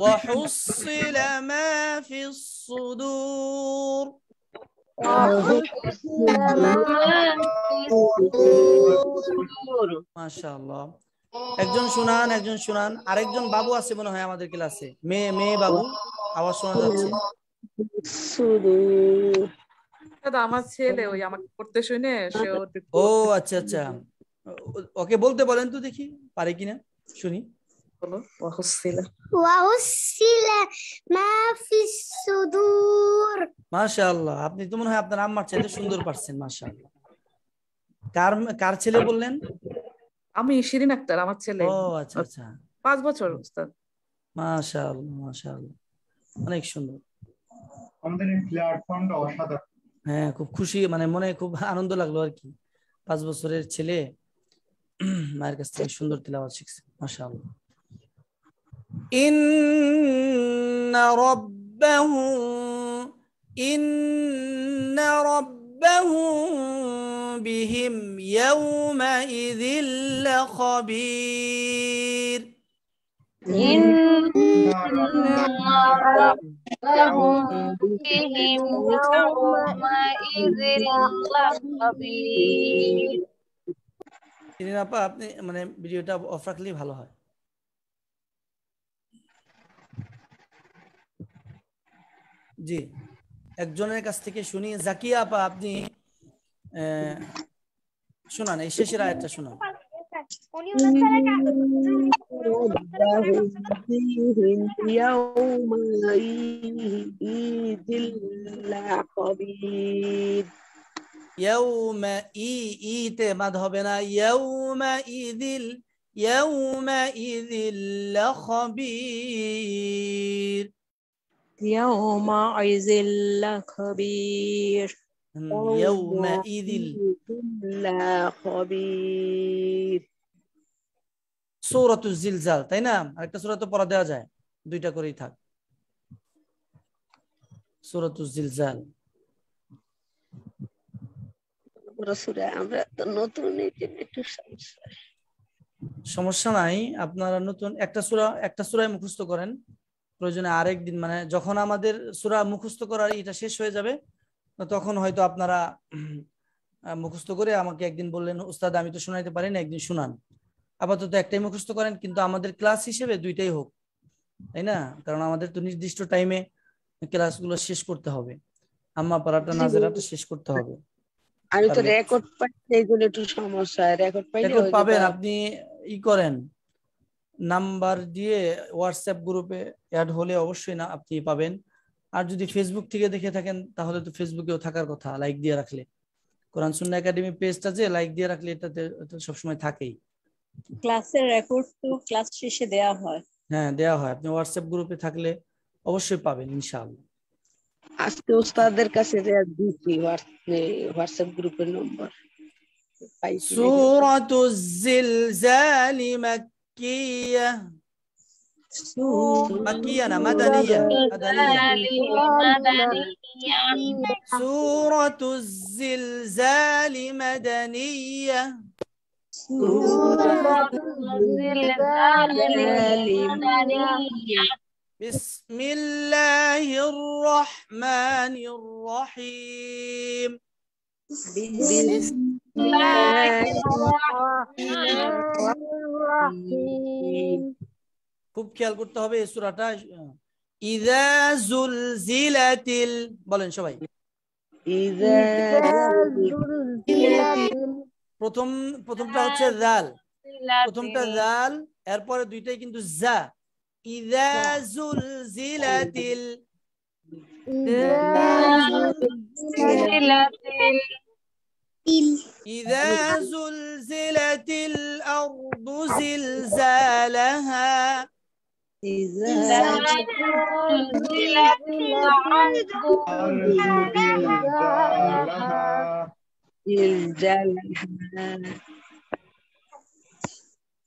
Speaker 2: وحصل ما في الصدور মাশাআল্লাহ একজন শুনান আরেকজন বাবু আছে মনে হয় আমাদের ক্লাসে মেয়ে বাবু আওয়াজ শোনা যাচ্ছে
Speaker 9: আমার ছেলে ওই আমাকে পড়তে শুনে সে
Speaker 2: ও আচ্ছা আচ্ছা ওকে বলতে বলেন তো দেখি পারে কিনা শুনি
Speaker 9: বলো
Speaker 1: وحصل ما في الصدور
Speaker 2: মাশাআল্লাহ আপনি তো মনে হয় আপনার আম্মার চাইতে সুন্দর পারছেন মাশাআল্লাহ কার ছেলে বললেন
Speaker 9: আমি শিরিন আক্তার আমার ছেলে
Speaker 2: ও আচ্ছা আচ্ছা
Speaker 9: 5 বছর ওস্তাদ
Speaker 2: মাশাআল্লাহ মাশাআল্লাহ অনেক সুন্দর
Speaker 5: আমাদের এই প্ল্যাটফর্মটা অসাধারণ
Speaker 2: হ্যাঁ খুব খুশি মানে মনে খুব আনন্দ লাগলো আর কি 5 বছরের ছেলে মায়ের কাছ থেকে সুন্দর তিলাওয়াত শিখছে মাশাআল্লাহ ইন্না রাব্বাহু বিহিম ইয়াওমাইযিল লাখাবীর আপনি মানে ভিডিওটা অফ রাখলেই ভালো হয় জি একজনের কাছ থেকে শুনি জাকিয়া আপা আপনি শোনান এই শেষের আয়াতটা শোনান ইয়াউমা ইতে মাদ হবে না ইয়াউমা ইদিল يومئذ لخبير
Speaker 7: يومئذ لخبير
Speaker 2: يومئذ
Speaker 8: خبير
Speaker 2: সূরাতুজ জিলজাল, তাই না? আরেকটা সূরা তো পড়া দেওয়া যায়, দুইটা করেই থাক। সূরাতুজ জিলজাল
Speaker 8: আমরা তো নতুন, একটু
Speaker 2: সমস্যা নাই, আপনারা নতুন একটা সূরায় মুখস্থ করেন, প্রয়োজনে আরেকদিন মানে যখন আমাদের সূরা মুখস্থ করার এটা শেষ হয়ে যাবে তখন হয়তো আপনারা মুখস্থ করে আমাকে একদিন বললেন উস্তাদ আমি তো শোনাইতে পারি না, একদিন শোনান। আপাতত একটাই মুখস্থ করেন, কিন্তু আমাদের ক্লাস হিসেবে দুইটাই হোক, তাই না? কারণ আমাদের তো নির্দিষ্ট টাইমে ক্লাসগুলো শেষ করতে হবে, আম্মা পারাটা নাজেরাটা শেষ করতে হবে।
Speaker 8: আমি তো রেকর্ড পাই, এইগুলো একটু সমস্যা। রেকর্ড
Speaker 2: পাবেন আপনি, ই করেন নাম্বার দিয়ে হোয়াটসঅ্যাপ গ্রুপে অ্যাড হলে অবশ্যই না আপনি পাবেন। আর যদি ফেসবুক থেকে দেখে থাকেন তাহলে তো ফেসবুকেও থাকার কথা, লাইক দিয়ে রাখলে। কোরআন সুন্নাহ একাডেমি পেজটা যে লাইক দিয়ে রাখলে এটাতে সবসময় থাকেই।
Speaker 7: ক্লাসের রেকর্ড তো ক্লাস শেষে দেয়া হয়।
Speaker 2: হ্যাঁ দেওয়া হয়, আপনি হোয়াটসঅ্যাপ গ্রুপে থাকলে অবশ্যই পাবেন ইনশাআল্লাহ।
Speaker 8: আজকে ওস্তাদের কাছে দিচ্ছি হোয়াটসঅ্যাপ গ্রুপের নম্বর।
Speaker 2: সূরাতুজ জিলজাল মাক্কিয়া, মাক্কিয়া না মাদানিয়া, সূরাতুজ জিলজাল মাদানিয়া, বিসমিল্লাহির রহমানির রহিম। খুব খেয়াল করতে হবে এই সূরাটা। ইযা জুলজিলাতিল, বলেন সবাই। প্রথমটা হচ্ছে জাল, প্রথমটা জাল, এরপরে দুইটাই কিন্তু জা। ইযা জুলজিলাতিল, إذا زلزلت الأرض زلزالها،
Speaker 3: إذا زلزلت الأرض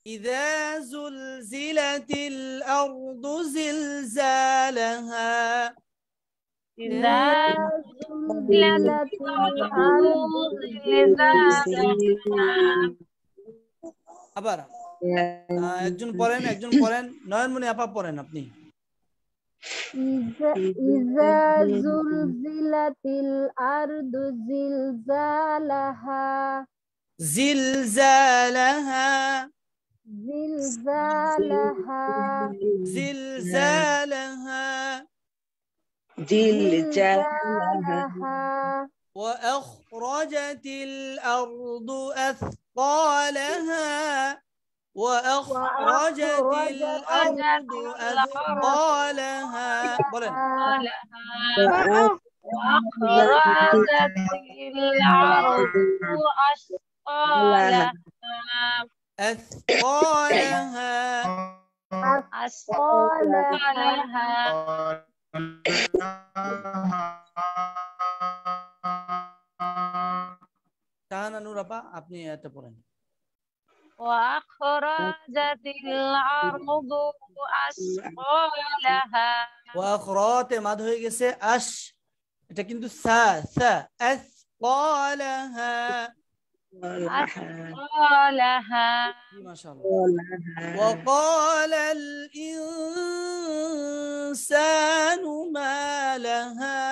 Speaker 2: إذا زلزلت الأرض زلزالها،
Speaker 3: إذا زلزلت الأرض زلزالها।
Speaker 2: আবার একজন পড়েন, নয়নমণি আপা পড়েন আপনি।
Speaker 6: ইযা জুলজিলাতিল আরদু জিলজালাহা,
Speaker 2: জিলজালাহা,
Speaker 6: জিলজালাহা,
Speaker 2: জিলজালাহা,
Speaker 6: জিলজালাহা,
Speaker 2: وأخرجت الأرض أثقالها، وأخرجت الأرض أثقالها، بولن
Speaker 3: وأخرجت الأرض أثقالها،
Speaker 2: أثقالها،
Speaker 3: أثقالها।
Speaker 2: শাহানা নূর আপা আপনি এটা পড়েন।
Speaker 3: وأخرجت الأرض أثقالها।
Speaker 2: ওয়াখরাতে মাদ হয়ে গেছে আশ, এটা কিন্তু সা সা, আথকালাহা,
Speaker 3: أثقالها.
Speaker 2: মাশাআল্লাহ। وقال الإنسان ما لها،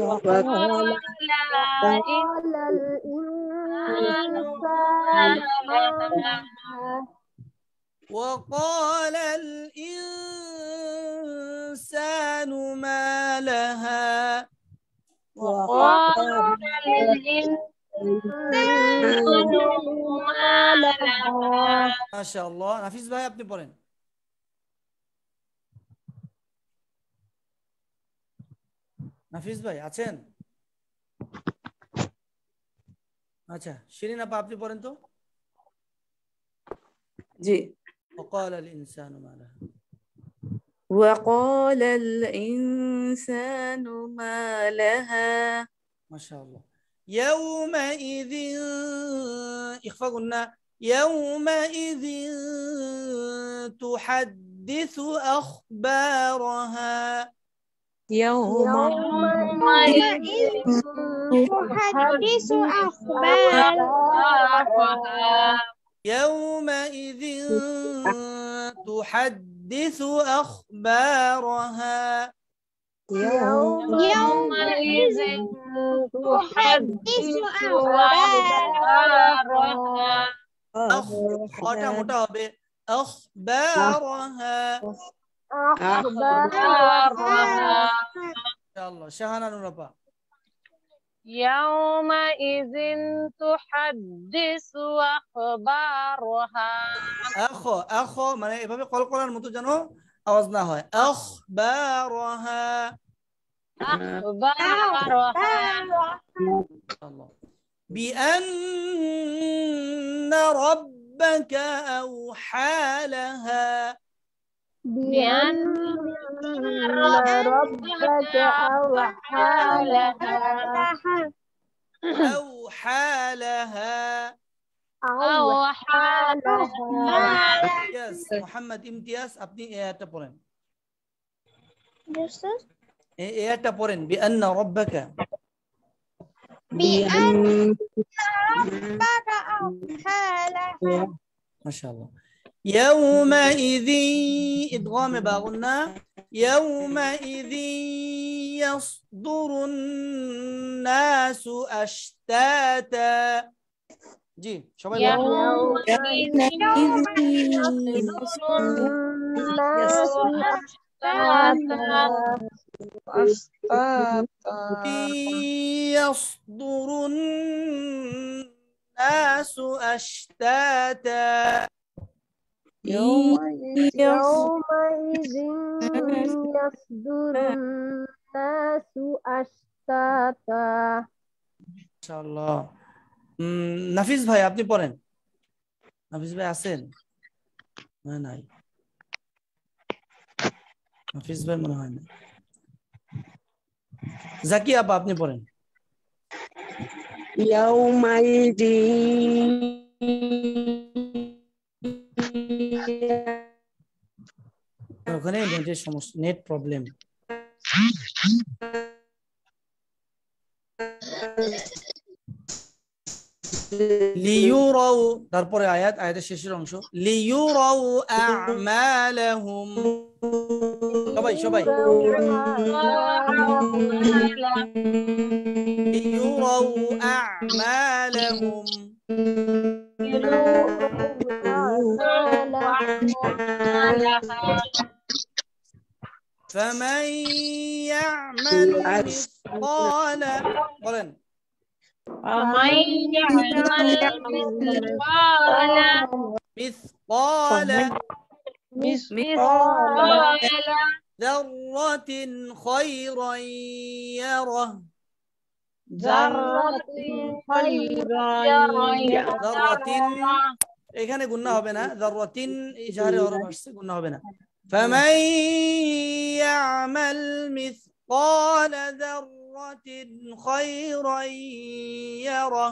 Speaker 3: وقال
Speaker 2: وقال الإنسان ما لها،
Speaker 3: وقال الإنسان ما لها।
Speaker 2: মাশাআল্লাহ। হাফিজ ভাই আপনি পড়েন। হাফিজ ভাই আছেন? আচ্ছা শিরিন আপা আপনি পড়েন তো।
Speaker 9: জি
Speaker 2: وقال الإنسان ما لها
Speaker 9: وقال الإنسان ما لها
Speaker 2: ما شاء الله يومئذ إخفاء قلنا يومئذ تحدث أخبارها
Speaker 1: يومئذ تحدث أخبارها
Speaker 2: يومئذ تحدث أخبارها
Speaker 3: يومئذ
Speaker 1: تحدث
Speaker 3: أخبارها
Speaker 2: خاطا মোটা হবে أخبارها إن شاء الله شهانا نوربا
Speaker 3: يومئذ تحدث أخبارها
Speaker 2: أخو মানে এভাবে কল করার মতো যেন আওয়াজ না হয় أخبارها الله بأن ربك أوحى لها
Speaker 6: بأن ربك أوحى لها
Speaker 2: أوحى لها
Speaker 6: أوحى لها
Speaker 2: يس محمد امتياز আপনি এটা পড়েন এটা পড়েন بأن ربك
Speaker 1: بأن ربك أوحى لها
Speaker 2: ما شاء الله يومئذ إدغام باغنا يومئذ يصدر الناس أشتاتا جي شباب يصدر الناس أشتاتا
Speaker 6: يومئذ يصدر الناس أشتاتا
Speaker 2: মাশাআল্লাহ নাফিস ভাই আপনি পড়েন নাফিস ভাই আছেন না নাই নাফিস ভাই মনে হয় না জাকি আপা আপনি পড়েন
Speaker 8: يومئذ
Speaker 2: ওখানে নেটের সমস্যা নেট প্রবলেম লিইউরাউ তারপরে আয়াতের শেষের অংশ লিইউরাউ আ'মালাহুম সবাই লিইউরাউ আ'মালাহুম فمن يعمل مثقال قرن
Speaker 3: فمن يعمل
Speaker 2: مثقال ذرة خيرا يره
Speaker 3: ذرة
Speaker 2: এখানে গুণনা হবে না যাররাতিন ইজহারে হরফ আসছে গুণনা হবে না فمن يعمل مثقال ذرة خيرا يره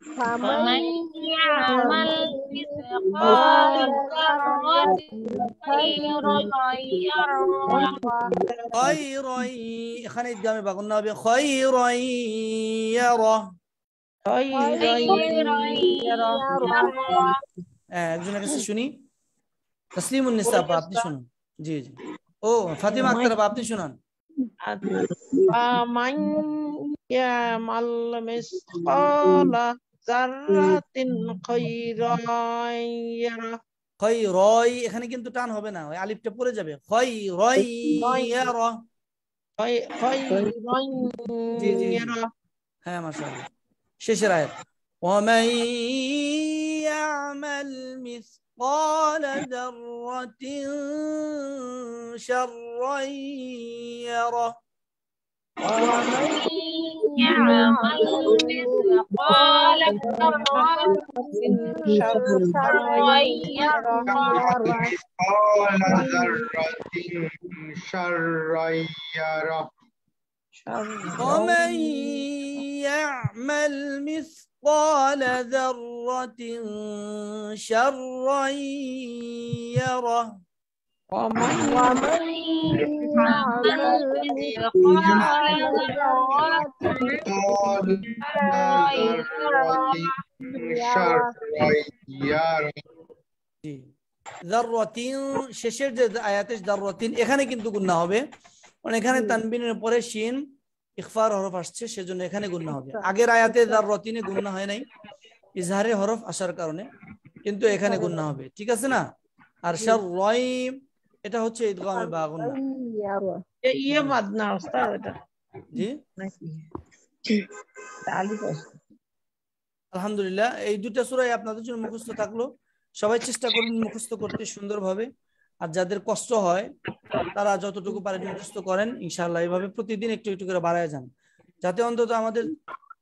Speaker 3: فمن يعمل مثقال ذرة خيرا يره
Speaker 2: خيرا এখানে ইদগামে বা গুণনা হবে خيرا يره একজনের কাছে শুনি তসলিমুন নিসা আপা আপনি শুনুন জি জি ও ফাতিমা আক্তার আপা আপনি শুনান
Speaker 4: فمن يعمل مثقال ذرة خيرا يره
Speaker 2: খয়রাই এখানে কিন্তু টান হবে না ওই আলিফটা পড়ে যাবে খয়রাই ইয়ারা
Speaker 4: خيرا يره
Speaker 2: হ্যাঁ মাশাআল্লাহ শেষের আয়াত ومن يعمل مثقال ذرة شرا يره
Speaker 3: ومن يعمل مثقال ذرة شرا يره
Speaker 5: قال ذرة شرا يره
Speaker 2: ومن يعمل مثقال ذرة شرا يره
Speaker 4: ومن
Speaker 6: ومن يعمل مثقال ذرة
Speaker 5: قال ذرة شرا يره
Speaker 2: যাররাতিন শেষের যে আয়াতে যাররাতিন এখানে কিন্তু গুণনা হবে, মানে এখানে তানবিনের পরে শিন ইখফার হরফ আসছে, সেজন্য এখানে গুণনা হবে। আগের আয়াতে যাররাতিনে গুণনা হয় নাই ইজহারে হরফ আসার কারণে, কিন্তু এখানে গুণনা হবে, ঠিক আছে না? আর শাররাইম এটা হচ্ছে ইদগামে বা গুণনা।
Speaker 4: ইয়ে মাদ না ওস্তাদ এটা
Speaker 2: জি
Speaker 4: নাকি আলিফ আছে।
Speaker 2: আলহামদুলিল্লাহ, এই দুটা সূরাই আপনাদের জন্য মুখস্থ থাকলো। সবাই চেষ্টা করুন মুখস্থ করতে সুন্দরভাবে, আর যাদের কষ্ট হয় তারা যতটুকু পারেন মুখস্থ করেন ইনশাআল্লাহ। এইভাবে প্রতিদিন একটু একটু করে বাড়ায় যান, যাতে অন্তত আমাদের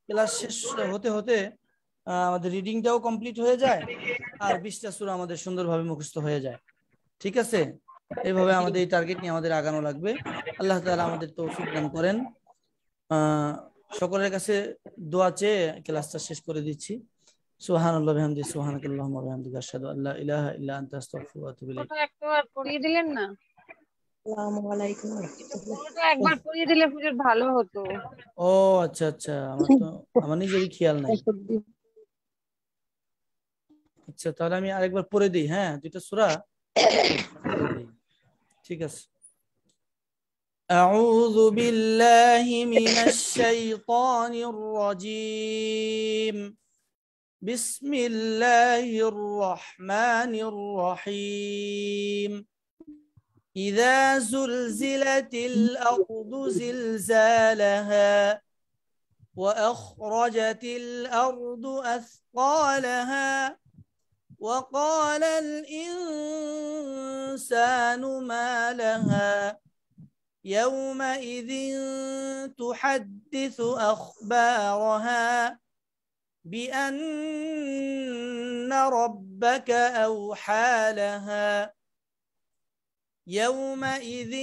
Speaker 2: ক্লাস শেষ হতে হতে আমাদের রিডিংটাও কমপ্লিট হয়ে যায় আর 20টা সূরা আমাদের সুন্দরভাবে মুখস্থ হয়ে যায়, ঠিক আছে? এইভাবে আমাদের এই টার্গেট নিয়ে আমাদের আগানো লাগবে। আল্লাহ তাআলা আমাদের তৌফিক দান করেন। সকলের কাছে দোয়া চেয়ে ক্লাসটা শেষ করে দিচ্ছি। সুবহানাল্লাহি ওয়া বিহামদিহি সুবহানাকাল্লাহুম্মা ওয়া বিহামদিকা আশহাদু আল্লা ইলাহা ইল্লা আনতা আস্তাগফিরুকা ওয়া আতুবু ইলাইক।
Speaker 1: ওটা একবার পড়িয়ে দিলেন না?
Speaker 7: আসসালামু আলাইকুম ওয়া রাহমাতুল্লাহ।
Speaker 1: ওটা একবার পড়িয়ে দিলে হুজুর ভালো হতো।
Speaker 2: ও আচ্ছা আচ্ছা, আমার নিজেরই খেয়াল নাই। আচ্ছা তাহলে আমি আরেকবার পড়ে দিই, হ্যাঁ দুইটা সূরা পড়ে দিই, ঠিক আছে। أعوذ بالله من الشيطان الرجيم. بسم الله الرحمن الرحيم. إذا زلزلت الأرض زلزالها وأخرجت الأرض أثقالها وقال الإنسان ما لها يومئذ تحدث أخبارها بأن ربك أوحى لها يومئذ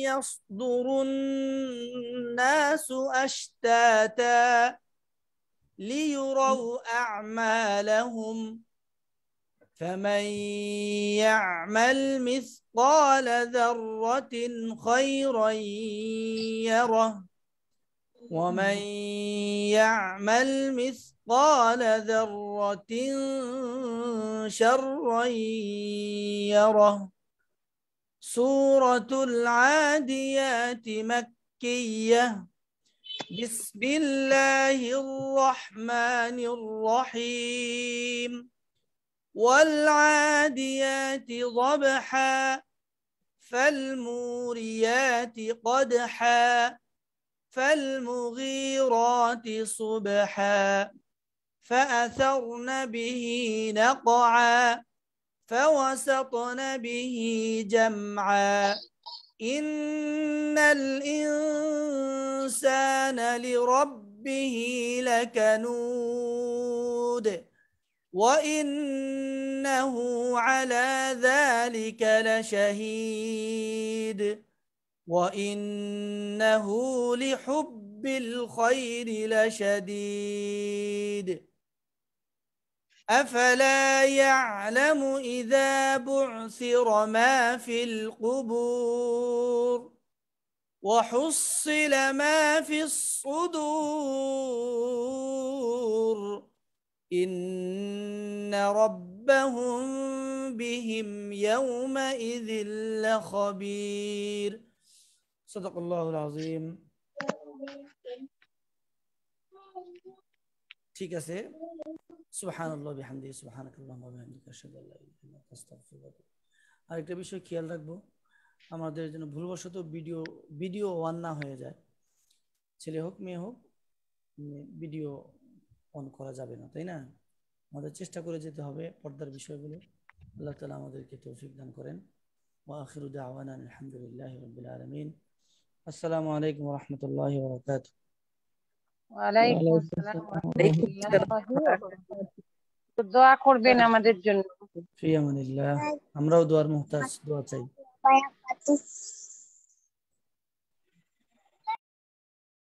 Speaker 2: يصدر الناس أشتاتا ليروا أعمالهم فمن يعمل مثقال ذرة خيرا يره ومن يعمل مثقال ذرة شرا يره. سورة العاديات مكية. بسم الله الرحمن الرحيم. والعاديات ضبحا فالموريات قدحا فالمغيرات صبحا فأثرن به نقعا فوسطن به جمعا إن الإنسان لربه لكنود وإنه على ذلك لشهيد وإنه لحب الخير لشديد. أفلا يعلم إذا بعثر ما في القبور وحصل ما في الصدور إن ربهم بهم يومئذ لخبير. صدق الله العظيم. ঠিক আছে। সুবহানাল্লাহ বিহামদিহি সুবহানাকাল্লাহুম্মা ওয়া বিহামদিকা আশহাদু আল্লা ইলাহা ইল্লা আনতা আস্তাগফিরুকা ওয়া আতুবু ইলাইক। আরেকটা বিষয় খেয়াল রাখবো, আমাদের যেন ভুলবশত ভিডিও অন না হয়ে যায়। ছেলে হোক মেয়ে হোক ভিডিও অন করা যাবে না, তাই না? আমাদের চেষ্টা করে যেতে হবে পর্দার বিষয়গুলো। আল্লাহ তাআলা আমাদেরকে তৌফিক দান করেন। ওয়া আখিরু দাওয়ানা আলহামদুলিল্লাহি রাব্বিল আলামিন। আসসালামু আলাইকুম ওয়া রাহমাতুল্লাহি ওয়া বারাকাতুহু।
Speaker 1: ওয়ালাইকুম আসসালাম ওয়া রাহমাতুল্লাহি ওয়া বারাকাতুহু। তো দোয়া করবেন আমাদের জন্য।
Speaker 2: ফি আমানিল্লাহ। আমরাও দোয়ার মুহতাজ, দোয়া চাই।